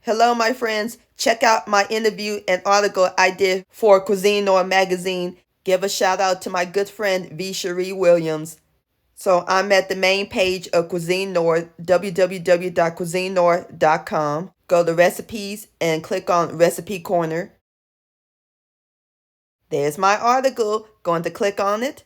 Hello, my friends. Check out my interview and article I did for Cuisine Noir magazine. Give a shout out to my good friend V. Cherie Williams. So I'm at the main page of Cuisine Noir, www.cuisinenoir.com. Go to recipes and click on Recipe Corner. There's my article. Going to click on it.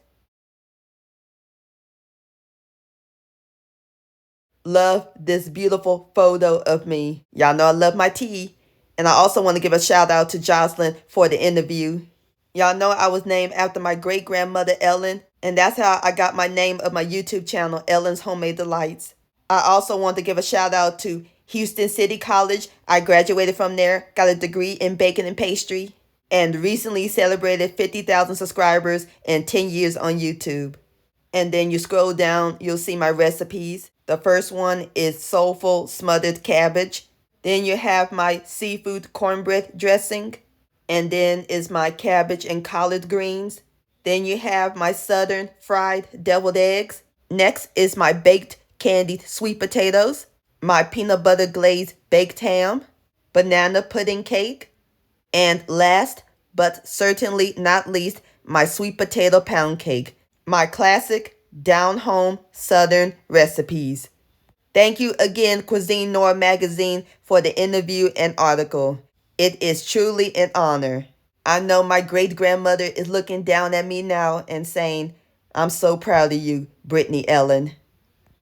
Love this beautiful photo of me. Y'all know I love my tea. And I also want to give a shout out to Jocelyn for the interview. Y'all know I was named after my great grandmother Ellen, and that's how I got my name of my YouTube channel, Ellen's Homemade Delights. I also want to give a shout out to Houston City College. I graduated from there, got a degree in baking and pastry, and recently celebrated 50,000 subscribers and 10 years on YouTube. And then you scroll down, you'll see my recipes. The first one is soulful smothered cabbage. Then you have my seafood cornbread dressing. And then is my cabbage and collard greens. Then you have my southern fried deviled eggs. Next is my baked candied sweet potatoes, my peanut butter glazed baked ham, banana pudding cake, and last but certainly not least, my sweet potato pound cake, my classic down-home southern recipes. Thank you again, Cuisine Noir magazine, for the interview and article. It is truly an honor. I know my great-grandmother is looking down at me now and saying, "I'm so proud of you, Brittany Ellen."